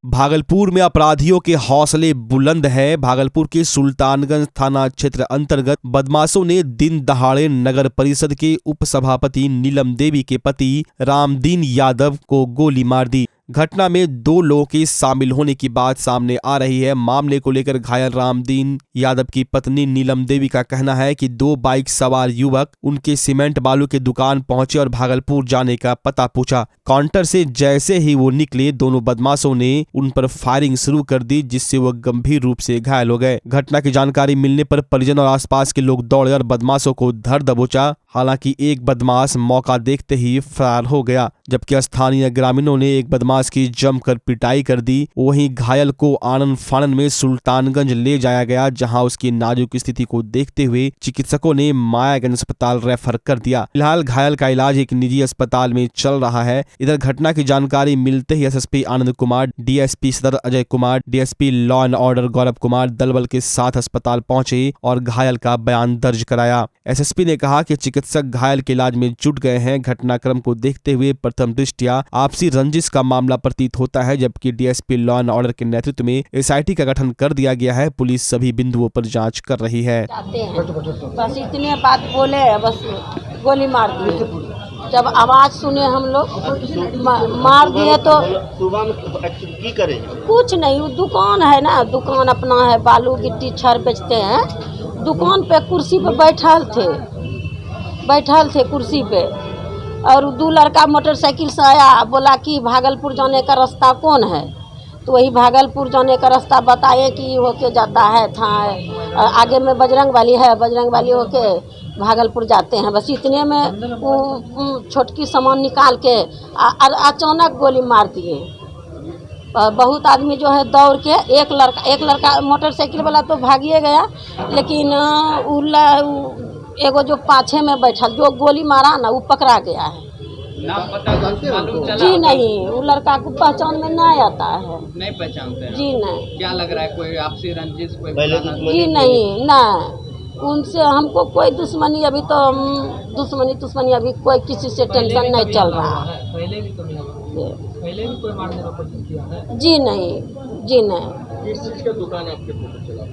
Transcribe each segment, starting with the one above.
भागलपुर में अपराधियों के हौसले बुलंद है। भागलपुर के सुल्तानगंज थाना क्षेत्र अंतर्गत बदमाशों ने दिन दहाड़े नगर परिषद के उप सभापति नीलम देवी के पति रामदीन यादव को गोली मार दी। घटना में 2 लोगों के शामिल होने की बात सामने आ रही है। मामले को लेकर घायल रामदीन यादव की पत्नी नीलम देवी का कहना है कि 2 बाइक सवार युवक उनके सीमेंट बालू के दुकान पहुंचे और भागलपुर जाने का पता पूछा। काउंटर से जैसे ही वो निकले, दोनों बदमाशों ने उन पर फायरिंग शुरू कर दी, जिससे वो गंभीर रूप से घायल हो गए। घटना की जानकारी मिलने पर परिजन और आसपास के लोग दौड़े और बदमाशों को धर दबोचा। हालांकि एक बदमाश मौका देखते ही फरार हो गया, जबकि स्थानीय ग्रामीणों ने एक बदमाश की जमकर पिटाई कर दी। वहीं घायल को आनन फानन में सुल्तानगंज ले जाया गया, जहां उसकी नाजुक स्थिति को देखते हुए चिकित्सकों ने मायागंज अस्पताल रेफर कर दिया। फिलहाल घायल का इलाज एक निजी अस्पताल में चल रहा है। इधर घटना की जानकारी मिलते ही SSP Anand Kumar, DSP Sadar Ajay Kumar, DSP law and order Gaurav Kumar दलबल के साथ अस्पताल पहुंचे और घायल का बयान दर्ज कराया। एसएसपी ने कहा कि चिकित्सक घायल के इलाज में जुट गए हैं। घटनाक्रम को देखते हुए प्रथम दृष्टया आपसी रंजिश का मामला प्रतीत होता है, जबकि डीएसपी लॉ एंड ऑर्डर के नेतृत्व में एसआईटी का गठन कर दिया गया है। पुलिस सभी बिंदुओं पर जांच कर रही है। बस इतने बात बोले, बस गोली मार दी। जब आवाज सुने हम लोग मार दिए तो की करें कुछ नहीं। दुकान है ना, दुकान अपना है, बालू गिट्टी छड़ बेचते हैं। दुकान पे कुर्सी पे बैठल थे कुर्सी पे, और 2 लड़का मोटरसाइकिल से आया, बोला कि भागलपुर जाने का रास्ता कौन है। तो वही भागलपुर जाने का रास्ता बताए कि होके जाता है था आगे में बजरंग वाली है, बजरंग वाली होके भागलपुर जाते हैं। बस इतने में वो छोटकी सामान निकाल के अचानक गोली मार दिए। बहुत आदमी जो है दौड़ के, एक लड़का मोटरसाइकिल वाला तो भागिए गया, लेकिन एगो जो पाछे में बैठा जो गोली मारा ना, वो पकड़ा गया है। नाम पता मालूम चला? जी नहीं, वो लड़का को पहचान में नहीं आता है। नहीं पहचानते हैं? जी नहीं। क्या लग रहा है, कोई आपसी रंजिश कोई? जी नहीं ना, उनसे हमको कोई दुश्मनी अभी तो दुश्मनी अभी कोई किसी से टेंशन नहीं चल रहा है। पहले भी कोई मारने का कोशिश किया है? जी नहीं। किस चीज का दुकान आपके पता चला?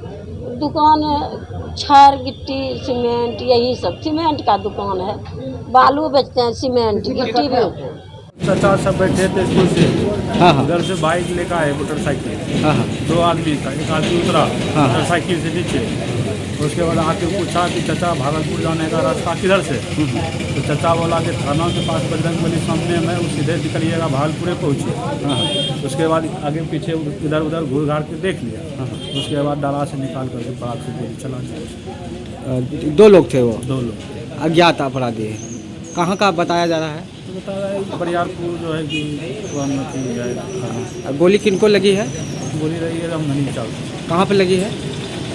दुकान छड़ गिट्टी सीमेंट, यही सब सीमेंट का दुकान है। बालू बेचते हैं, सीमेंट गिट्टी भी। चाचा सब बैठे थे स्कूल से, उधर से बाइक लेकर आए मोटरसाइकिल। 2 आदमी था, एक आदमी उतरा मोटरसाइकिल से नीचे। उसके बाद आके पूछा कि चाचा भागलपुर जाने का रास्ता किधर से? तो चाचा बोला कि थाना के पास बजरंगबली सामने में, वो सीधे निकलिएगा भागलपुर पहुँचे। उसके बाद आगे पीछे इधर उधर घूर घाड़ के देख लिया। उसके बाद डाला से निकाल करके बाग से गोली चला दिया। 2 लोग थे वो? 2 लोग अज्ञात अपराधी। कहाँ का बताया जा रहा है? तो बता रहा है बरियारपुर जो है कि गोली किनको लगी है? गोली रही है, हम नहीं चलते। कहाँ पे लगी है?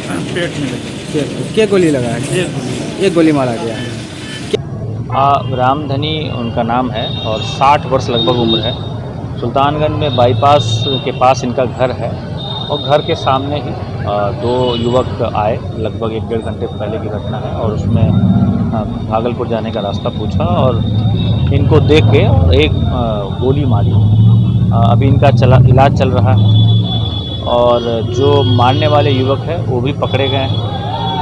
पेट में लगी। क्या गोली लगा है? एक गोली मारा गया है। रामधनी उनका नाम है और 60 वर्ष लगभग उम्र है। सुल्तानगंज में बाईपास के पास इनका घर है और घर के सामने ही 2 युवक आए। लगभग 1-1.5 घंटे पहले की घटना है और उसमें भागलपुर जाने का रास्ता पूछा और इनको देख के एक गोली मारी। अभी इनका इलाज चल रहा है और जो मारने वाले युवक हैं वो भी पकड़े गए हैं,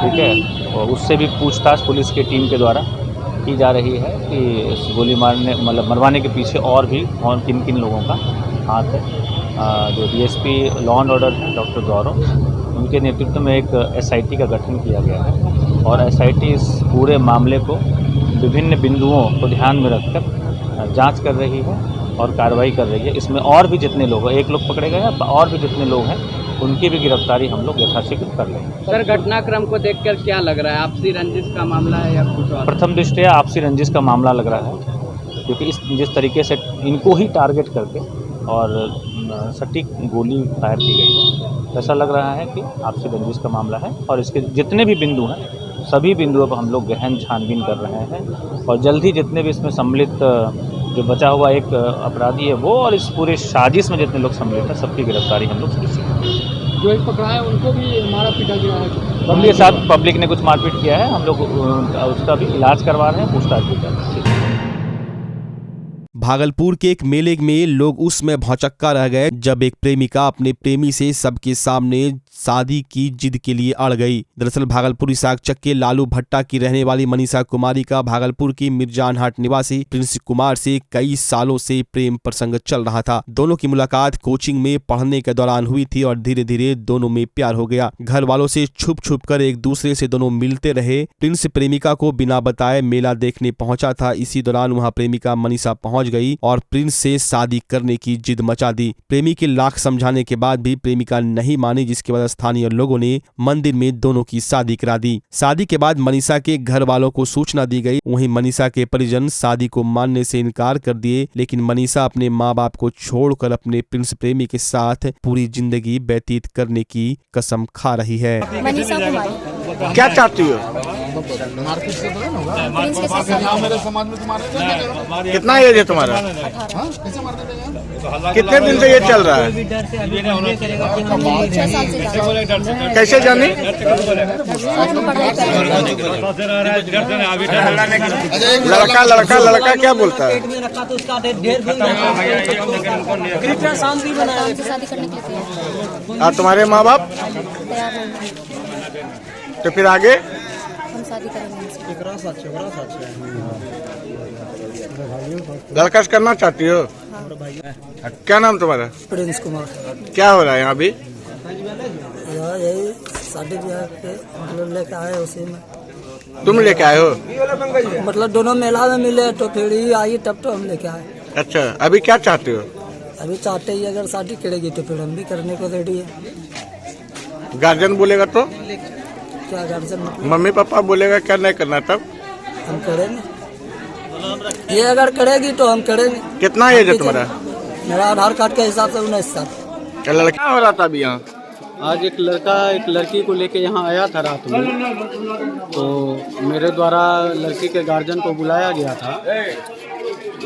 ठीक है। और उससे भी पूछताछ पुलिस की टीम के द्वारा की जा रही है कि इस गोली मरवाने के पीछे और किन किन लोगों का हाथ है। जो डीएसपी लॉ एंड ऑर्डर है डॉक्टर गौरव, उनके नेतृत्व में एक एसआईटी का गठन किया गया है और एसआईटी इस पूरे मामले को विभिन्न बिंदुओं को ध्यान में रखकर जांच कर रही है और कार्रवाई कर रही है। इसमें और भी जितने लोग हैं, 1 लोग पकड़े गए हैं, और भी जितने लोग हैं उनकी भी गिरफ्तारी हम लोग यथाशीघ्र कर लेंगे। सर, घटनाक्रम को देखकर क्या लग रहा है, आपसी रंजिश का मामला है या कुछ और? प्रथम दृष्टया आपसी रंजिश का मामला लग रहा है, क्योंकि जिस तरीके से इनको ही टारगेट करके और सटीक गोली फायर की गई है, ऐसा लग रहा है कि आपसी रंजिश का मामला है। और इसके जितने भी बिंदु हैं, सभी बिंदुओं पर हम लोग गहन छानबीन कर रहे हैं और जल्द ही जितने भी इसमें सम्मिलित जो बचा हुआ एक अपराधी है वो और इस पूरे साजिश में जितने लोग सम्मिलित हैं, सबकी गिरफ्तारी हम लोग सुनिश्चित करेंगे। जो एक पकड़ा है उनको भी मारा पीटा गया है? उनके साथ पब्लिक ने कुछ मारपीट किया है, हम लोग उसका भी इलाज करवा रहे हैं, पूछताछ भी कर रहे हैं। भागलपुर के एक मेले में लोग उसमें भौचक्का रह गए जब एक प्रेमिका अपने प्रेमी से सबके सामने शादी की जिद के लिए अड़ गई। दरअसल भागलपुर इसाकचक के लालू भट्टा की रहने वाली मनीषा कुमारी का भागलपुर की मिर्जानहाट निवासी प्रिंस कुमार से कई सालों से प्रेम प्रसंग चल रहा था। दोनों की मुलाकात कोचिंग में पढ़ने के दौरान हुई थी और धीरे धीरे दोनों में प्यार हो गया। घर वालों से छुप छुप कर एक दूसरे से दोनों मिलते रहे। प्रिंस प्रेमिका को बिना बताए मेला देखने पहुंचा था। इसी दौरान वहां प्रेमिका मनीषा पहुंच गई और प्रिंस से शादी करने की जिद मचा दी। प्रेमी के लाख समझाने के बाद भी प्रेमिका नहीं मानी, जिसके बाद स्थानीय लोगों ने मंदिर में दोनों की शादी करा दी। शादी के बाद मनीषा के घर वालों को सूचना दी गई। वहीं मनीषा के परिजन शादी को मानने से इनकार कर दिए, लेकिन मनीषा अपने माँ बाप को छोड़कर अपने प्रिंस प्रेमी के साथ पूरी जिंदगी व्यतीत करने की कसम खा रही है। मनीषा कुमारी क्या चाहती हो? प्रिंस के साथ कितना एज है तुम्हारा? 18 कितने दिन से ये चल रहा है? 6 साल से ज्यादा कैसे जानी? साथ में पढ़ाई कर लड़का लड़का लड़का क्या बोलता है? हमसे शादी करने के लिए तैयार और तुम्हारे माँ बाप? तैयार नहीं, तो फिर आगे हम शादी करेंगे उनसे। लड़का से करना चाहती हो? क्या नाम तुम्हारा? प्रिंस कुमार। क्या हो रहा है यहाँ अभी? यहाँ यही शादी ब्याह के मतलब लेके आए, उसी में तुम लेके आए हो? मतलब दोनों मेला में मिले तो फिर ही आई, तब तो हम लेके आए। अच्छा, अभी क्या चाहते हो? अभी चाहते ही अगर शादी करेगी तो फिर हम भी करने को रेडी है। गार्जियन बोलेगा तो? क्या गार्जियन मतलब मम्मी पापा बोलेगा क्या नहीं करना तब? हम करेंगे, ये अगर करेगी तो हम करेंगे। कितना एज है तुम्हारा? मेरा आधार कार्ड के हिसाब से 19 साल। क्या लड़का हो रहा था अभी यहाँ? आज एक लड़का एक लड़की को लेके यहाँ आया था रात में, तो मेरे द्वारा लड़की के गार्जियन को बुलाया गया था।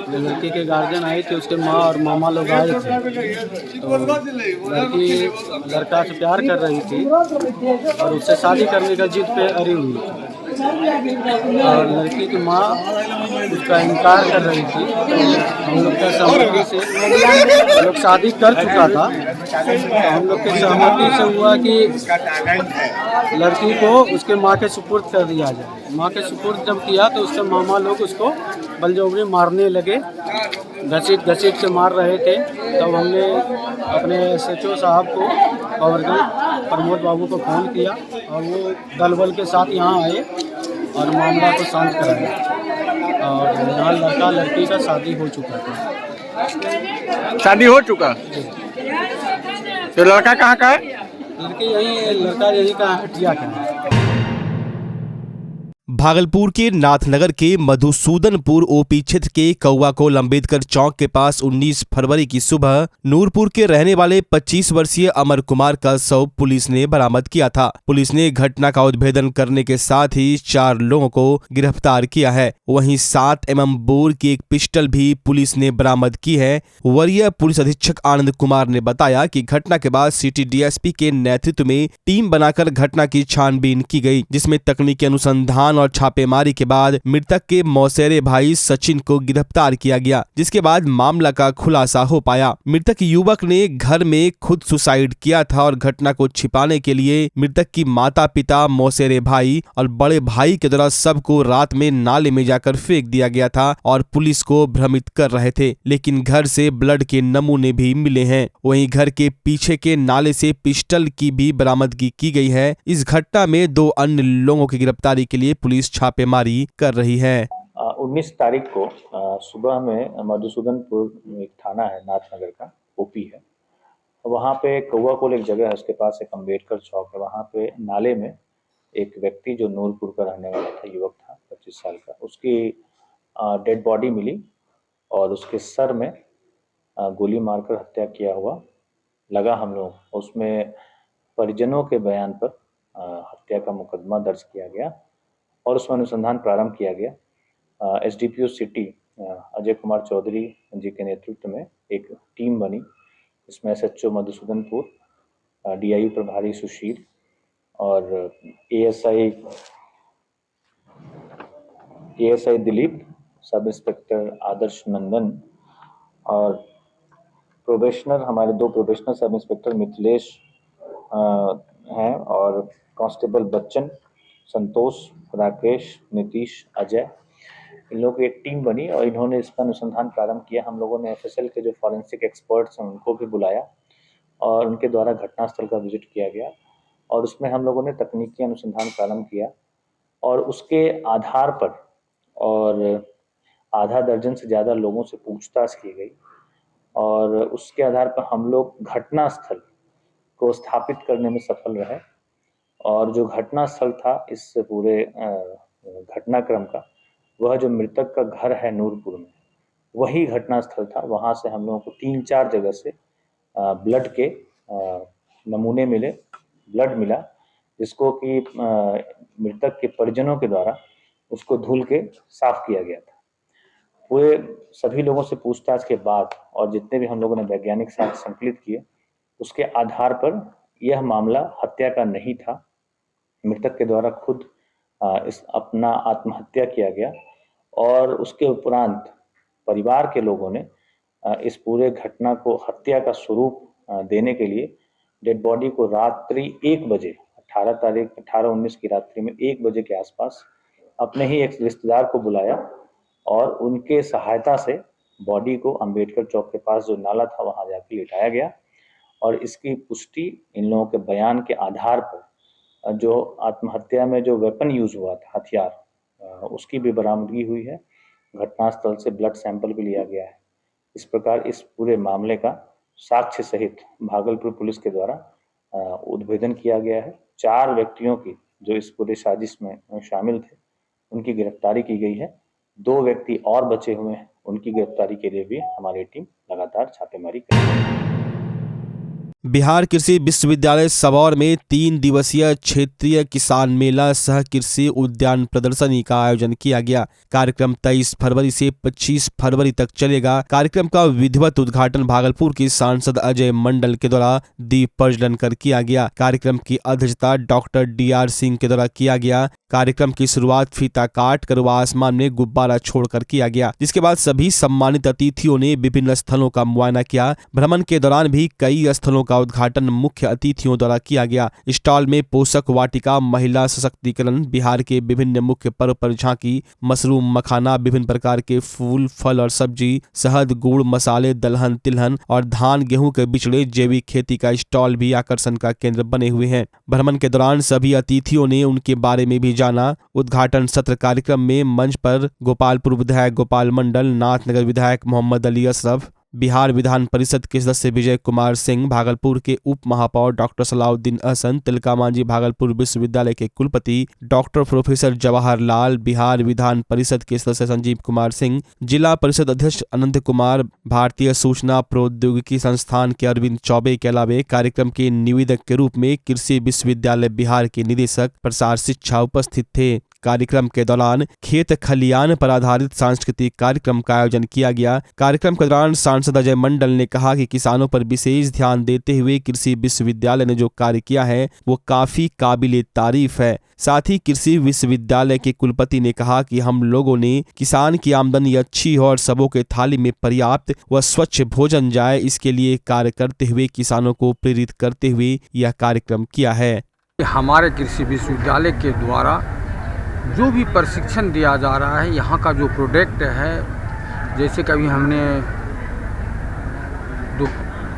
लड़की के गार्जियन आए थे, उसके माँ और मामा लोग आए थे। तो लड़की लड़का से प्यार कर रही थी और उससे शादी करने का जिद पे अड़ी हुई थी और लड़की की माँ उसका इनकार कर रही थी। हम लोग के सहमति से हम लोग शादी कर चुका था, तो हम लोग के सहमति से हुआ कि लड़की को उसके माँ के सुपुर्द कर दिया जाए। माँ के सुपुर्द जब किया तो उससे मामा लोग उसको बलजबरी मारने लगे, घसीट से मार रहे थे। तब हमने अपने SHO साहब को पवरगंज प्रमोद बाबू को फ़ोन किया और वो दल बल के साथ यहाँ आए और मामला को शांत कराया और यहाँ लड़का लड़की का शादी हो चुका था। शादी हो चुका? तो लड़का कहाँ का है? लड़का यही का हटिया का है। भागलपुर के नाथनगर के मधुसूदनपुर ओपी क्षेत्र के कौआकोल अम्बेडकर चौक के पास 19 फरवरी की सुबह नूरपुर के रहने वाले 25 वर्षीय अमर कुमार का शव पुलिस ने बरामद किया था। पुलिस ने घटना का उद्भेदन करने के साथ ही 4 लोगों को गिरफ्तार किया है। वहीं 7 mm बोर की एक पिस्टल भी पुलिस ने बरामद की है। वरीय पुलिस अधीक्षक आनंद कुमार ने बताया कि घटना के बाद सिटी DSP के नेतृत्व में टीम बनाकर घटना की छानबीन की गई, जिसमें तकनीकी अनुसंधान और छापेमारी के बाद मृतक के मौसेरे भाई सचिन को गिरफ्तार किया गया, जिसके बाद मामला का खुलासा हो पाया। मृतक युवक ने घर में खुद सुसाइड किया था और घटना को छिपाने के लिए मृतक की माता पिता, मौसेरे भाई और बड़े भाई के द्वारा सबको रात में नाले में जाकर फेंक दिया गया था और पुलिस को भ्रमित कर रहे थे। लेकिन घर से ब्लड के नमूने भी मिले हैं। वहीं घर के पीछे के नाले से पिस्टल की भी बरामदगी की गई है। इस घटना में 2 अन्य लोगों की गिरफ्तारी के लिए पुलिस छापेमारी कर रही है। 19 तारीख को सुबह में मधुसूदनपुर एक थाना है नाथनगर का, OP है, वहाँ पे कौआकोल एक जगह है, उसके पास एक अम्बेडकर चौक है। वहाँ पे नाले में एक व्यक्ति जो नूरपुर का रहने वाला था, युवक था 25 साल का, उसकी डेड बॉडी मिली और उसके सर में गोली मारकर हत्या किया हुआ लगा हम लोग। उसमें परिजनों के बयान पर हत्या का मुकदमा दर्ज किया गया और उसमें अनुसंधान प्रारंभ किया गया। SDPO सिटी अजय कुमार चौधरी जी के नेतृत्व में एक टीम बनी, इसमें SHO मधुसूदनपुर, DIU प्रभारी सुशील और ASI दिलीप, सब इंस्पेक्टर आदर्श नंदन और प्रोबेशनर हमारे 2 प्रोबेशनर सब इंस्पेक्टर मिथिलेश हैं और कांस्टेबल बच्चन, संतोष, राकेश, नीतीश, अजय, इन लोगों की एक टीम बनी और इन्होंने इस पर अनुसंधान प्रारंभ किया। हम लोगों ने एफएसएल के जो फॉरेंसिक एक्सपर्ट्स हैं उनको भी बुलाया और उनके द्वारा घटनास्थल का विजिट किया गया और उसमें हम लोगों ने तकनीकी अनुसंधान प्रारंभ किया और उसके आधार पर और आधा दर्जन से ज़्यादा लोगों से पूछताछ की गई और उसके आधार पर हम लोग घटनास्थल को स्थापित करने में सफल रहे और जो घटनास्थल था इस पूरे घटनाक्रम का, वह जो मृतक का घर है नूरपुर में, वही घटनास्थल था। वहाँ से हम लोगों को 3-4 जगह से ब्लड के नमूने मिले, ब्लड मिला, जिसको कि मृतक के परिजनों के द्वारा उसको धुल के साफ किया गया था। पूरे सभी लोगों से पूछताछ के बाद और जितने भी हम लोगों ने वैज्ञानिक साक्ष्य संकलित किए, उसके आधार पर यह मामला हत्या का नहीं था, मृतक के द्वारा खुद इस अपना आत्महत्या किया गया और उसके उपरांत परिवार के लोगों ने इस पूरे घटना को हत्या का स्वरूप देने के लिए डेड बॉडी को रात्रि 1 बजे 18/19 की रात्रि में 1 बजे के आसपास अपने ही एक रिश्तेदार को बुलाया और उनके सहायता से बॉडी को अंबेडकर चौक के पास जो नाला था वहां जाके लिटाया गया और इसकी पुष्टि इन लोगों के बयान के आधार पर जो आत्महत्या में जो वेपन यूज हुआ था, हथियार, उसकी भी बरामदगी हुई है। घटनास्थल से ब्लड सैंपल भी लिया गया है। इस प्रकार इस पूरे मामले का साक्ष्य सहित भागलपुर पुलिस के द्वारा उद्भेदन किया गया है। 4 व्यक्तियों की जो इस पूरे साजिश में शामिल थे उनकी गिरफ्तारी की गई है। 2 व्यक्ति और बचे हुए हैं, उनकी गिरफ्तारी के लिए भी हमारी टीम लगातार छापेमारी कर रही है। बिहार कृषि विश्वविद्यालय सबौर में 3 दिवसीय क्षेत्रीय किसान मेला सह कृषि उद्यान प्रदर्शनी का आयोजन किया गया। कार्यक्रम 23 फरवरी से 25 फरवरी तक चलेगा। कार्यक्रम का विधिवत उद्घाटन भागलपुर के सांसद अजय मंडल के द्वारा दीप प्रज्वलन कर किया गया। कार्यक्रम की अध्यक्षता डॉक्टर DR सिंह के द्वारा किया गया। कार्यक्रम की शुरुआत फीता काट कर व आसमान में गुब्बारा छोड़कर किया गया, जिसके बाद सभी सम्मानित अतिथियों ने विभिन्न स्थलों का मुआयना किया। भ्रमण के दौरान भी कई स्थलों का उद्घाटन मुख्य अतिथियों द्वारा किया गया। स्टॉल में पोषक वाटिका, महिला सशक्तिकरण, बिहार के विभिन्न मुख्य पर्व पर झांकी, मशरूम, मखाना, विभिन्न प्रकार के फूल, फल और सब्जी, शहद, गुड़, मसाले, दलहन, तिलहन और धान, गेहूं के बिचड़े, जैविक खेती का स्टॉल भी आकर्षण का केंद्र बने हुए हैं। भ्रमण के दौरान सभी अतिथियों ने उनके बारे में भी जाना। उद्घाटन सत्र कार्यक्रम में मंच पर गोपालपुर विधायक गोपाल मंडल, नाथनगर विधायक मोहम्मद अली अशरफ, बिहार विधान परिषद के सदस्य विजय कुमार सिंह, भागलपुर के उप महापौर डॉक्टर सलाउद्दीन अहसन, तिलका मांझी भागलपुर विश्वविद्यालय के कुलपति डॉक्टर प्रोफेसर जवाहर लाल, बिहार विधान परिषद के सदस्य संजीव कुमार सिंह, जिला परिषद अध्यक्ष अनंत कुमार, भारतीय सूचना प्रौद्योगिकी संस्थान के अरविंद चौबे के अलावे कार्यक्रम के निवेदक के रूप में कृषि विश्वविद्यालय बिहार के निदेशक प्रसार शिक्षा उपस्थित थे। कार्यक्रम के दौरान खेत खलियान पर आधारित सांस्कृतिक कार्यक्रम का आयोजन किया गया। कार्यक्रम के दौरान सांसद अजय मंडल ने कहा कि किसानों पर विशेष ध्यान देते हुए कृषि विश्वविद्यालय ने जो कार्य किया है वो काफी काबिले तारीफ है। साथ ही कृषि विश्वविद्यालय के कुलपति ने कहा कि हम लोगों ने किसान की आमदनी अच्छी हो और सबों के थाली में पर्याप्त व स्वच्छ भोजन जाए, इसके लिए कार्य करते हुए किसानों को प्रेरित करते हुए यह कार्यक्रम किया है। हमारे कृषि विश्वविद्यालय के द्वारा जो भी प्रशिक्षण दिया जा रहा है, यहाँ का जो प्रोडक्ट है, जैसे कभी हमने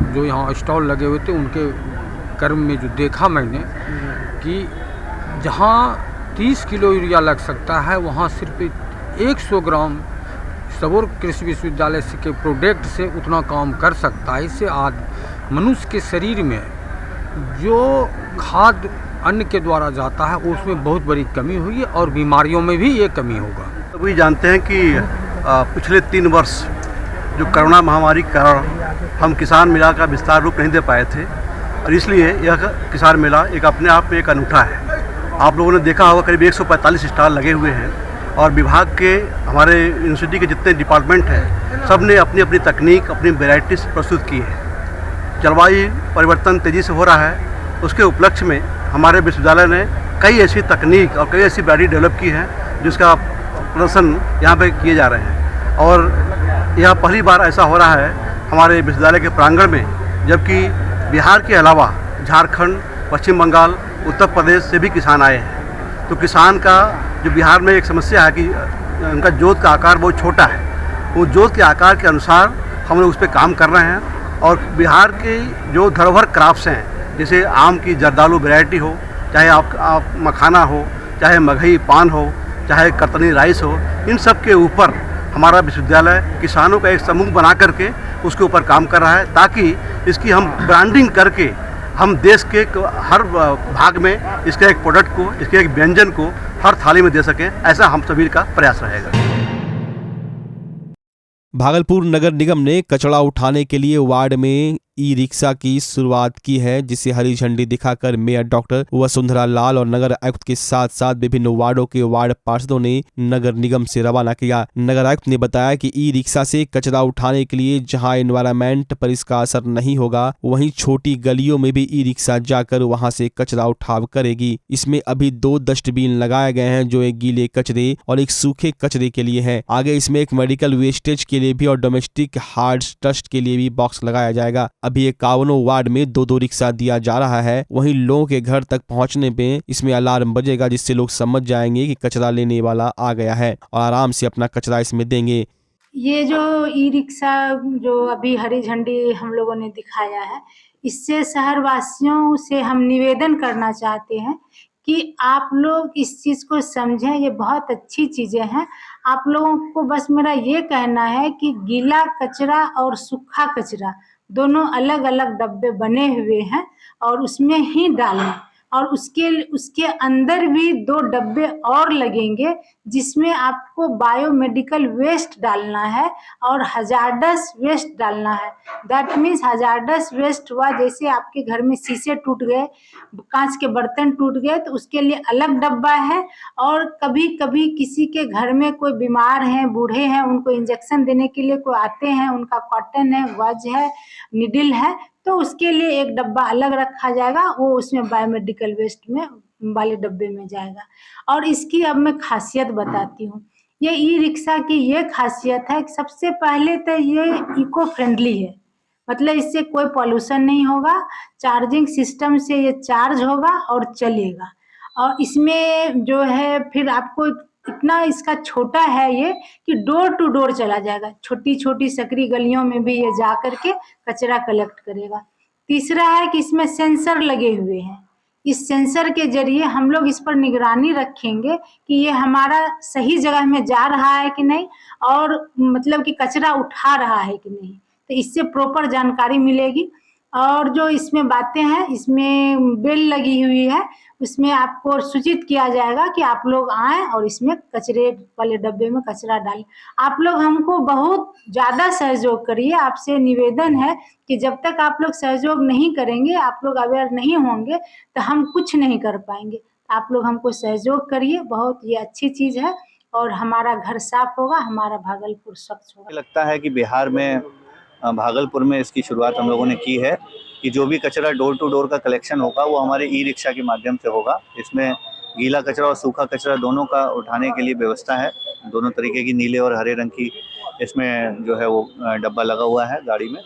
जो यहाँ स्टॉल लगे हुए थे उनके कर्म में जो देखा मैंने कि जहाँ 30 किलो यूरिया लग सकता है वहाँ सिर्फ 100 ग्राम सबौर कृषि विश्वविद्यालय के प्रोडक्ट से उतना काम कर सकता है। इससे मनुष्य के शरीर में जो खाद्य अन्न के द्वारा जाता है उसमें बहुत बड़ी कमी हुई है और बीमारियों में भी ये कमी होगा। सभी जानते हैं कि पिछले 3 वर्ष जो कोरोना महामारी के कारण हम किसान मेला का विस्तार रूप नहीं दे पाए थे और इसलिए यह किसान मेला एक अपने आप में एक अनूठा है। आप लोगों ने देखा होगा करीब 145 स्टॉल लगे हुए हैं और विभाग के हमारे यूनिवर्सिटी के जितने डिपार्टमेंट हैं सब ने अपनी अपनी तकनीक, अपनी वेराइटीज प्रस्तुत की है। जलवायु परिवर्तन तेज़ी से हो रहा है, उसके उपलक्ष्य में हमारे विश्वविद्यालय ने कई ऐसी तकनीक और कई ऐसी वैरायटी डेवलप की है जिसका प्रदर्शन यहाँ पे किए जा रहे हैं और यह पहली बार ऐसा हो रहा है हमारे विश्वविद्यालय के प्रांगण में, जबकि बिहार के अलावा झारखंड, पश्चिम बंगाल, उत्तर प्रदेश से भी किसान आए हैं। तो किसान का जो बिहार में एक समस्या है कि उनका जोत का आकार बहुत छोटा है, वो जोत के आकार के अनुसार हम लोग उस पर काम कर रहे हैं। और बिहार के जो धरोहर क्राफ्ट्स हैं, जैसे आम की जर्दालू वैरायटी हो, चाहे आप मखाना हो, चाहे मगही पान हो, चाहे कतनी राइस हो, इन सब के ऊपर हमारा विश्वविद्यालय किसानों का एक समूह बना करके उसके ऊपर काम कर रहा है, ताकि इसकी हम ब्रांडिंग करके हम देश के हर भाग में इसके एक प्रोडक्ट को, इसके एक व्यंजन को हर थाली में दे सकें। ऐसा हम सभी का प्रयास रहेगा। भागलपुर नगर निगम ने कचरा उठाने के लिए वार्ड में ई रिक्शा की शुरुआत की है, जिसे हरी झंडी दिखाकर मेयर डॉक्टर वसुंधरा लाल और नगर आयुक्त के साथ साथ विभिन्न वार्डों के वार्ड पार्षदों ने नगर निगम से रवाना किया। नगर आयुक्त ने बताया कि ई रिक्शा से कचरा उठाने के लिए जहां एनवायरमेंट पर इसका असर नहीं होगा, वहीं छोटी गलियों में भी ई रिक्शा जाकर वहां से कचरा उठाव करेगी। इसमें अभी 2 डस्टबिन लगाए गए हैं, जो एक गीले कचरे और एक सूखे कचरे के लिए है। आगे इसमें एक मेडिकल वेस्टेज के लिए भी और डोमेस्टिक हार्ड डस्ट के लिए भी बॉक्स लगाया जाएगा। अभी 51 वार्ड में 2-2 रिक्शा दिया जा रहा है। वहीं लोगों के घर तक पहुंचने पे इसमें अलार्म बजेगा, जिससे लोग समझ जाएंगे कि कचरा लेने वाला आ गया है और आराम से अपना कचरा इसमें देंगे। ये जो ई रिक्शा जो अभी हरी झंडी हम लोगों ने दिखाया है, इससे शहर वासियों से हम निवेदन करना चाहते हैं कि आप लोग इस चीज़ को समझें। ये बहुत अच्छी चीज़ें हैं। आप लोगों को बस मेरा ये कहना है कि गीला कचरा और सूखा कचरा दोनों अलग अलग डब्बे बने हुए हैं और उसमें ही डालें। और उसके अंदर भी 2 डब्बे और लगेंगे, जिसमें आपको बायोमेडिकल वेस्ट डालना है और हजार्डस वेस्ट डालना है। दैट मीन्स हजार्डस वेस्ट हुआ जैसे आपके घर में शीशे टूट गए, कांच के बर्तन टूट गए, तो उसके लिए अलग डब्बा है। और कभी कभी किसी के घर में कोई बीमार हैं, बूढ़े हैं, उनको इंजेक्शन देने के लिए कोई आते हैं, उनका कॉटन है, गज है, निडल है, तो उसके लिए एक डब्बा अलग रखा जाएगा, वो उसमें बायोमेडिकल वेस्ट में वाले डब्बे में जाएगा। और इसकी अब मैं खासियत बताती हूँ। ये ई रिक्शा की ये खासियत है कि सबसे पहले तो ये इको फ्रेंडली है, मतलब इससे कोई पॉल्यूशन नहीं होगा। चार्जिंग सिस्टम से ये चार्ज होगा और चलेगा। और इसमें जो है फिर आपको इतना इसका छोटा है ये कि डोर टू डोर चला जाएगा। छोटी छोटी सकरी गलियों में भी ये जा करके कचरा कलेक्ट करेगा। तीसरा है कि इसमें सेंसर लगे हुए हैं। इस सेंसर के जरिए हम लोग इस पर निगरानी रखेंगे कि ये हमारा सही जगह में जा रहा है कि नहीं, और मतलब कि कचरा उठा रहा है कि नहीं, तो इससे प्रॉपर जानकारी मिलेगी। और जो इसमें बातें हैं, इसमें बेल लगी हुई है, उसमें आपको सूचित किया जाएगा कि आप लोग आएँ और इसमें कचरे वाले डब्बे में कचरा डालें। आप लोग हमको बहुत ज़्यादा सहयोग करिए। आपसे निवेदन है कि जब तक आप लोग सहयोग नहीं करेंगे, आप लोग अवेयर नहीं होंगे, तो हम कुछ नहीं कर पाएंगे। आप लोग हमको सहयोग करिए, बहुत ये अच्छी चीज़ है और हमारा घर साफ होगा, हमारा भागलपुर स्वच्छ होगा। लगता है कि बिहार में भागलपुर में इसकी शुरुआत हम लोगों ने की है कि जो भी कचरा डोर टू डोर का कलेक्शन होगा वो हमारे ई रिक्शा के माध्यम से होगा। इसमें गीला कचरा और सूखा कचरा दोनों का उठाने के लिए व्यवस्था है। दोनों तरीके की, नीले और हरे रंग की इसमें जो है वो डब्बा लगा हुआ है गाड़ी में।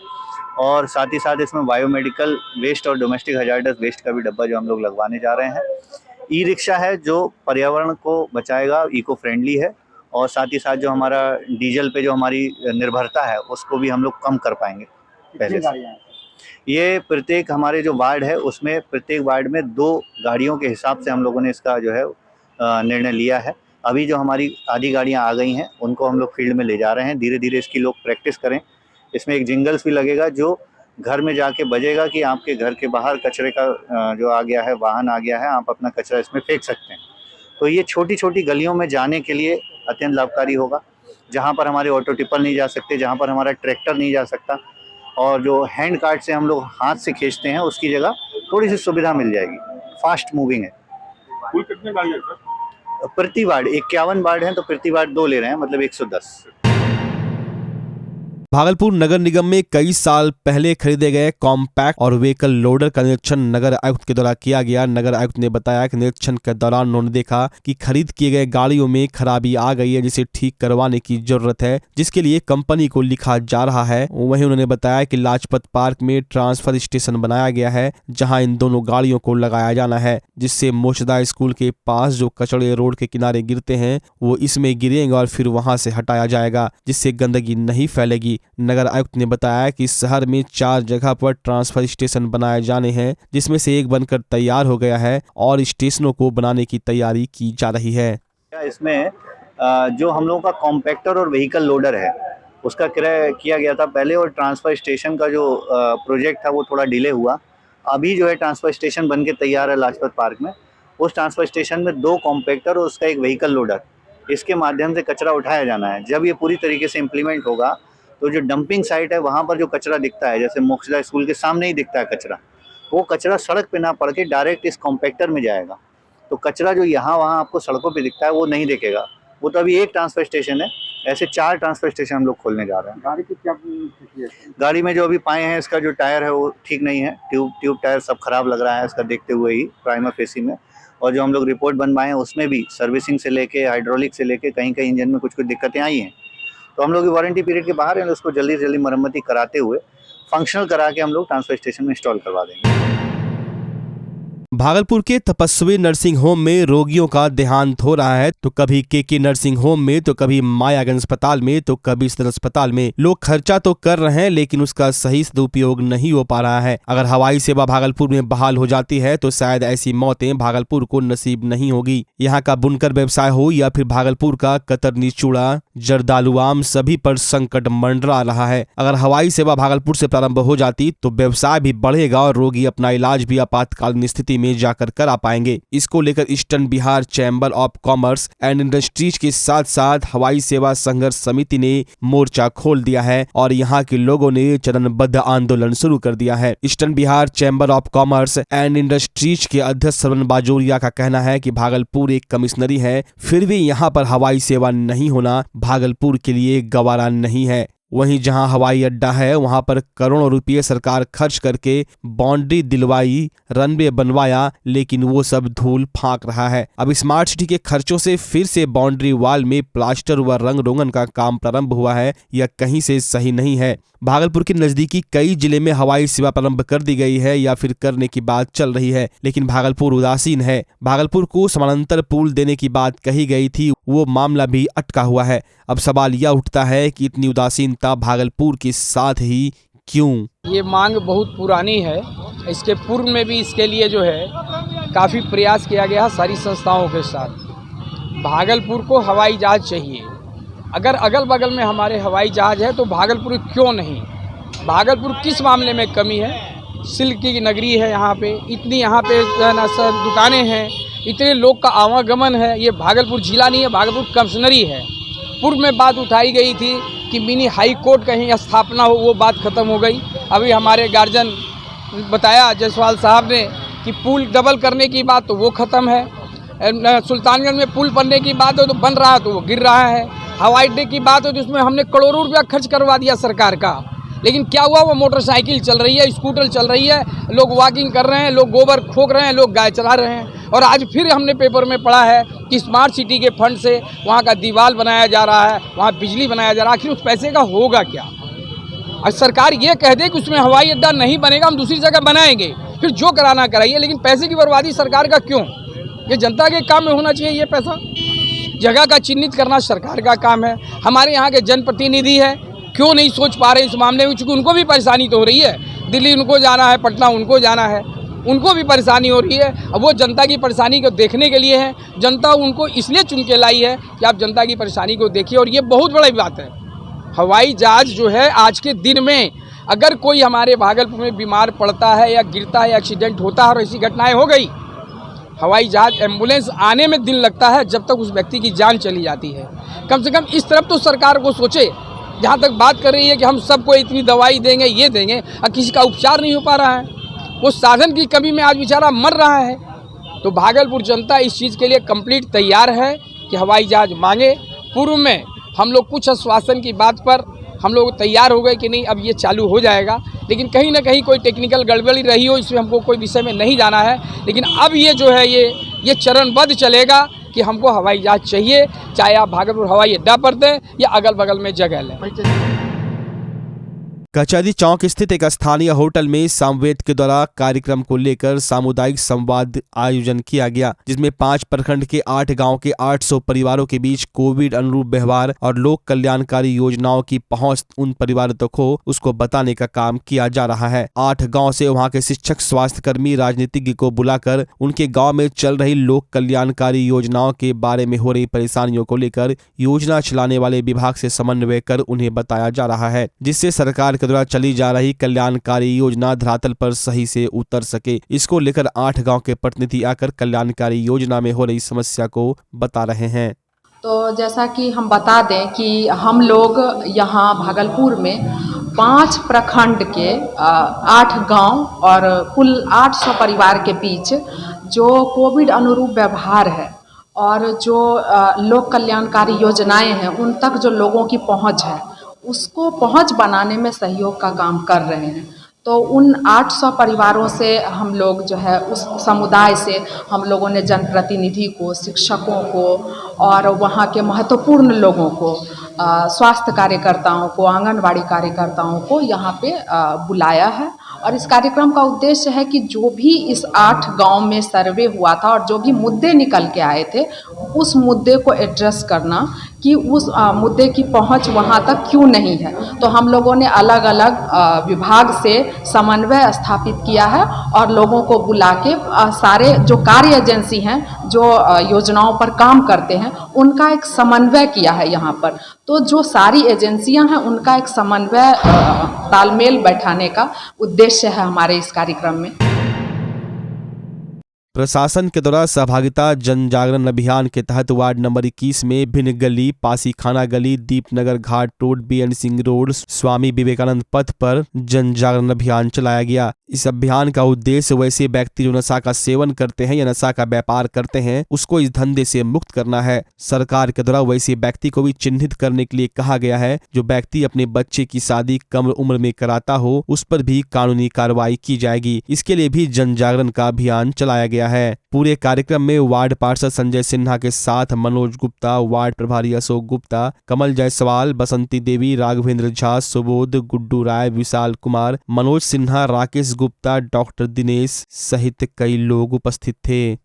और साथ ही साथ इसमें बायोमेडिकल वेस्ट और डोमेस्टिक हजार्डस वेस्ट का भी डब्बा जो हम लोग लगवाने जा रहे हैं। ई रिक्शा है जो पर्यावरण को बचाएगा, इको फ्रेंडली है, और साथ ही साथ जो हमारा डीजल पे जो हमारी निर्भरता है उसको भी हम लोग कम कर पाएंगे पहले से। ये प्रत्येक हमारे जो वार्ड है उसमें प्रत्येक वार्ड में 2 गाड़ियों के हिसाब से हम लोगों ने इसका जो है निर्णय लिया है। अभी जो हमारी आधी गाड़ियाँ आ गई हैं उनको हम लोग फील्ड में ले जा रहे हैं। धीरे धीरे इसकी लोग प्रैक्टिस करें। इसमें एक जिंगल्स भी लगेगा जो घर में जाके बजेगा कि आपके घर के बाहर कचरे का जो आ गया है, वाहन आ गया है, आप अपना कचरा इसमें फेंक सकते हैं। तो ये छोटी छोटी गलियों में जाने के लिए अत्यंत लाभकारी होगा। जहाँ पर हमारे ऑटो टिप्पर नहीं जा सकते, जहाँ पर हमारा ट्रैक्टर नहीं जा सकता, और जो हैंड कार्ट से हम लोग हाथ से खींचते हैं उसकी जगह थोड़ी सी सुविधा मिल जाएगी। फास्ट मूविंग है। कुल कितने गाड़ी है सर? प्रति वार्ड 51 वार्ड हैं तो प्रति वार्ड 2 ले रहे हैं, मतलब 110। भागलपुर नगर निगम में कई साल पहले खरीदे गए कॉम्पैक्ट और व्हीकल लोडर का निरीक्षण नगर आयुक्त के द्वारा किया गया। नगर आयुक्त ने बताया कि निरीक्षण के दौरान उन्होंने देखा कि खरीद किए गए गाड़ियों में खराबी आ गई है, जिसे ठीक करवाने की जरूरत है, जिसके लिए कंपनी को लिखा जा रहा है। वहीं उन्होंने बताया कि लाजपत पार्क में ट्रांसफर स्टेशन बनाया गया है, जहां इन दोनों गाड़ियों को लगाया जाना है, जिससे मोशदा स्कूल के पास जो कचड़े रोड के किनारे गिरते हैं वो इसमें गिरेंगे और फिर वहां से हटाया जाएगा, जिससे गंदगी नहीं फैलेगी। नगर आयुक्त ने बताया कि शहर में 4 जगह पर ट्रांसफर स्टेशन बनाए जाने हैं, जिसमें से एक बनकर तैयार हो गया है और स्टेशनों को बनाने की तैयारी की जा रही है। इसमें जो हम लोगों का कॉम्पैक्टर और व्हीकल लोडर है उसका क्रय किया गया था पहले, और ट्रांसफर स्टेशन का जो प्रोजेक्ट था वो थोड़ा डिले हुआ। अभी जो है ट्रांसफर स्टेशन बन के तैयार है लाजपत पार्क में। उस ट्रांसफर स्टेशन में 2 कॉम्पैक्टर और उसका एक व्हीकल लोडर, इसके माध्यम से कचरा उठाया जाना है। जब ये पूरी तरीके से इम्प्लीमेंट होगा तो जो डंपिंग साइट है वहाँ पर जो कचरा दिखता है, जैसे मोक्षदा स्कूल के सामने ही दिखता है कचरा, वो कचरा सड़क पे ना पड़ के डायरेक्ट इस कॉम्पैक्टर में जाएगा। तो कचरा जो यहाँ वहाँ आपको सड़कों पे दिखता है वो नहीं दिखेगा। वो तो अभी एक ट्रांसफर स्टेशन है, ऐसे 4 ट्रांसफर स्टेशन हम लोग खोलने जा रहे हैं। गाड़ी की क्या स्थिति है? गाड़ी में जो अभी पाए हैं, इसका जो टायर है वो ठीक नहीं है, ट्यूब टायर सब खराब लग रहा है इसका देखते हुए ही प्राइमा फेसी में। और जो हम लोग रिपोर्ट बनवाए हैं उसमें भी सर्विसिंग से लेके हाइड्रोलिक से लेके कहीं कहीं इंजन में कुछ दिक्कतें आई हैं। तो हम लोग वारंटी पीरियड के बाहर हैं, उसको जल्दी से जल्दी मरम्मती कराते हुए फंक्शनल करा के हम लोग ट्रांसफर स्टेशन में इंस्टॉल करवा देंगे। भागलपुर के तपस्वी नर्सिंग होम में रोगियों का देहांत हो रहा है, तो कभी केके नर्सिंग होम में, तो कभी मायागंज अस्पताल में, तो कभी सदर अस्पताल में। लोग खर्चा तो कर रहे हैं लेकिन उसका सही सदुपयोग नहीं हो पा रहा है। अगर हवाई सेवा भागलपुर में बहाल हो जाती है तो शायद ऐसी मौतें भागलपुर को नसीब नहीं होगी। यहाँ का बुनकर व्यवसाय हो या फिर भागलपुर का कतरनी चूड़ा, जर्दालू आम, सभी पर संकट मंडरा रहा है। अगर हवाई सेवा भागलपुर से प्रारंभ हो जाती तो व्यवसाय भी बढ़ेगा और रोगी अपना इलाज भी आपातकालीन स्थिति में जाकर करा पाएंगे। इसको लेकर eastern Bihar chamber of commerce and industries के साथ साथ हवाई सेवा संघर्ष समिति ने मोर्चा खोल दिया है और यहाँ के लोगों ने चरणबद्ध आंदोलन शुरू कर दिया है। Eastern Bihar chamber of commerce and industries के अध्यक्ष श्रवण बाजोरिया का कहना है कि भागलपुर एक कमिश्नरी है, फिर भी यहाँ पर हवाई सेवा नहीं होना भागलपुर के लिए गवारा नहीं है। वहीं जहां हवाई अड्डा है वहां पर करोड़ों रुपये सरकार खर्च करके बाउंड्री दिलवाई, रनवे बनवाया, लेकिन वो सब धूल फांक रहा है। अब स्मार्ट सिटी के खर्चों से फिर से बाउंड्री वॉल में प्लास्टर व रंग रोगन का काम प्रारंभ हुआ है, यह कहीं से सही नहीं है। भागलपुर के नजदीकी कई जिले में हवाई सेवा प्रारंभ कर दी गई है या फिर करने की बात चल रही है, लेकिन भागलपुर उदासीन है। भागलपुर को समानांतर पुल देने की बात कही गई थी, वो मामला भी अटका हुआ है। अब सवाल यह उठता है कि इतनी उदासीनता भागलपुर के साथ ही क्यों? ये मांग बहुत पुरानी है। इसके पूर्व में भी इसके लिए जो है काफ़ी प्रयास किया गया सारी संस्थाओं के साथ। भागलपुर को हवाई जहाज चाहिए। अगर अगल बगल में हमारे हवाई जहाज है तो भागलपुर क्यों नहीं? भागलपुर किस मामले में कमी है? सिल्क की नगरी है यहाँ पे, इतनी यहाँ पे ना सर दुकानें हैं, इतने लोग का आवागमन है। ये भागलपुर जिला नहीं है, भागलपुर कमिश्नरी है। पूर्व में बात उठाई गई थी कि मिनी हाई कोर्ट कहीं स्थापना हो, वो बात ख़त्म हो गई। अभी हमारे गार्जियन बताया जायसवाल साहब ने कि पुल डबल करने की बात, तो वो ख़त्म है। सुल्तानगंज में पुल बनने की बात हो तो बन रहा है, तो वो गिर रहा है। हवाई अड्डे की बात हो तो उसमें हमने करोड़ों रुपया खर्च करवा दिया सरकार का, लेकिन क्या हुआ? वो मोटरसाइकिल चल रही है, स्कूटर चल रही है, लोग वॉकिंग कर रहे हैं, लोग गोबर खोक रहे हैं, लोग गाय चरा रहे हैं। और आज फिर हमने पेपर में पढ़ा है कि स्मार्ट सिटी के फंड से वहाँ का दीवार बनाया जा रहा है, वहाँ बिजली बनाया जा रहा है। आखिर उस पैसे का होगा क्या? और सरकार ये कह दे कि उसमें हवाई अड्डा नहीं बनेगा, हम दूसरी जगह बनाएंगे, फिर जो कराना कराइए, लेकिन पैसे की बर्बादी सरकार का क्यों? ये जनता के काम में होना चाहिए। ये पैसा जगह का चिन्हित करना सरकार का काम है। हमारे यहाँ के जनप्रतिनिधि है, क्यों नहीं सोच पा रहे इस मामले में? चूँकि उनको भी परेशानी तो हो रही है, दिल्ली उनको जाना है, पटना उनको जाना है, उनको भी परेशानी हो रही है। अब वो जनता की परेशानी को देखने के लिए है, जनता उनको इसलिए चुन के लाई है कि आप जनता की परेशानी को देखिए। और ये बहुत बड़ी बात है। हवाई जहाज जो है आज के दिन में अगर कोई हमारे भागलपुर में बीमार पड़ता है या गिरता है, एक्सीडेंट होता है, और ऐसी घटनाएँ हो गई, हवाई जहाज एम्बुलेंस आने में दिन लगता है जब तक उस व्यक्ति की जान चली जाती है। कम से कम इस तरफ तो सरकार को सोचे। जहाँ तक बात कर रही है कि हम सबको इतनी दवाई देंगे, ये देंगे, और किसी का उपचार नहीं हो पा रहा है, वो साधन की कमी में आज बेचारा मर रहा है। तो भागलपुर जनता इस चीज़ के लिए कंप्लीट तैयार है कि हवाई जहाज मांगे। पूर्व में हम लोग कुछ आश्वासन की बात पर हम लोग तैयार हो गए कि नहीं अब ये चालू हो जाएगा, लेकिन कहीं ना कहीं कोई टेक्निकल गड़बड़ी रही हो, इसमें हमको कोई विषय में नहीं जाना है। लेकिन अब ये जो है ये चरणबद्ध चलेगा कि हमको हवाई जहाज चाहिए, चाहे आप भागलपुर हवाई अड्डा पर दें या अगल बगल में जगह लें। कचहरी चौक स्थित एक स्थानीय होटल में सामवेद के द्वारा कार्यक्रम को लेकर सामुदायिक संवाद आयोजन किया गया, जिसमें 5 प्रखंड के 8 गांव के 800 परिवारों के बीच कोविड अनुरूप व्यवहार और लोक कल्याणकारी योजनाओं की पहुंच उन परिवारों तक हो उसको बताने का काम किया जा रहा है। 8 गांव से वहां के शिक्षक, स्वास्थ्य कर्मी, राजनीतिज्ञ को बुलाकर उनके गाँव में चल रही लोक कल्याणकारी योजनाओं के बारे में हो रही परेशानियों को लेकर योजना चलाने वाले विभाग से समन्वय कर उन्हें बताया जा रहा है, जिससे सरकार के द्वारा चली जा रही कल्याणकारी योजना धरातल पर सही से उतर सके। इसको लेकर 8 गांव के प्रतिनिधि आकर कल्याणकारी योजना में हो रही समस्या को बता रहे हैं। तो जैसा कि हम बता दें कि हम लोग यहाँ भागलपुर में 5 प्रखंड के 8 गांव और कुल 800 परिवार के बीच जो कोविड अनुरूप व्यवहार है और जो लोक कल्याणकारी योजनाएं हैं उन तक जो लोगों की पहुंच है उसको पहुंच बनाने में सहयोग का काम कर रहे हैं। तो उन 800 परिवारों से हम लोग जो है उस समुदाय से हम लोगों ने जनप्रतिनिधि को, शिक्षकों को और वहाँ के महत्वपूर्ण लोगों को, स्वास्थ्य कार्यकर्ताओं को, आंगनवाड़ी कार्यकर्ताओं को यहाँ पे बुलाया है। और इस कार्यक्रम का उद्देश्य है कि जो भी इस 8 गांव में सर्वे हुआ था और जो भी मुद्दे निकल के आए थे उस मुद्दे को एड्रेस करना कि उस मुद्दे की पहुंच वहां तक क्यों नहीं है। तो हम लोगों ने अलग अलग विभाग से समन्वय स्थापित किया है और लोगों को बुला के सारे जो कार्य एजेंसी हैं जो योजनाओं पर काम करते हैं उनका एक समन्वय किया है यहाँ पर। तो जो सारी एजेंसियां हैं उनका एक समन्वय तालमेल बैठाने का उद्देश्य है हमारे इस कार्यक्रम में। प्रशासन के द्वारा सहभागिता जन जागरण अभियान के तहत वार्ड नंबर 21 में भिन्न गली, पासीखाना गली, दीपनगर घाट road, BN Singh road, Swami Vivekananda पथ पर जन जागरण अभियान चलाया गया। इस अभियान का उद्देश्य वैसे व्यक्ति जो नशा का सेवन करते हैं या नशा का व्यापार करते हैं उसको इस धंधे से मुक्त करना है। सरकार के द्वारा वैसे व्यक्ति को भी चिन्हित करने के लिए कहा गया है जो व्यक्ति अपने बच्चे की शादी कम उम्र में कराता हो उस पर भी कानूनी कार्रवाई की जाएगी। इसके लिए भी जन जागरण का अभियान चलाया गया है। पूरे कार्यक्रम में वार्ड पार्षद संजय सिन्हा के साथ मनोज गुप्ता, वार्ड प्रभारी अशोक गुप्ता, कमल जायसवाल, बसंती देवी, राघवेंद्र झा, सुबोध, गुड्डू राय, विशाल कुमार, मनोज सिन्हा, राकेश गुप्ता, डॉक्टर दिनेश सहित कई लोग उपस्थित थे।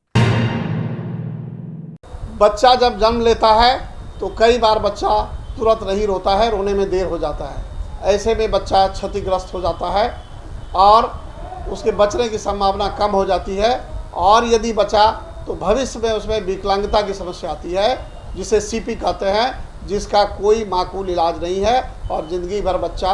बच्चा जब जन्म लेता है तो कई बार बच्चा तुरंत नहीं रोता है, रोने में देर हो जाता है। ऐसे में बच्चा क्षतिग्रस्त हो जाता है और उसके बचने की संभावना कम हो जाती है। और यदि बचा तो भविष्य में उसमें विकलांगता की समस्या आती है जिसे CP कहते हैं, जिसका कोई माकूल इलाज नहीं है और ज़िंदगी भर बच्चा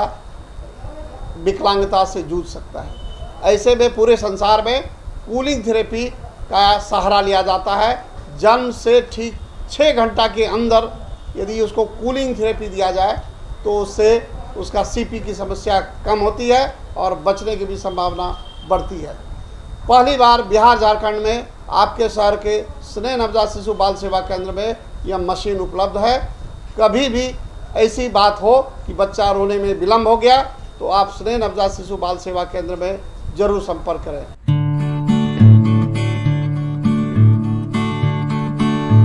विकलांगता से जूझ सकता है। ऐसे में पूरे संसार में कूलिंग थेरेपी का सहारा लिया जाता है। जन्म से ठीक 6 घंटा के अंदर यदि उसको कूलिंग थेरेपी दिया जाए तो उससे उसका CP की समस्या कम होती है और बचने की भी संभावना बढ़ती है। पहली बार बिहार झारखंड में आपके शहर के स्नेह नवजात शिशु बाल सेवा केंद्र में यह मशीन उपलब्ध है। कभी भी ऐसी बात हो कि बच्चा रोने में विलम्ब हो गया तो आप स्नेह नवजात शिशु बाल सेवा केंद्र में जरूर संपर्क करें।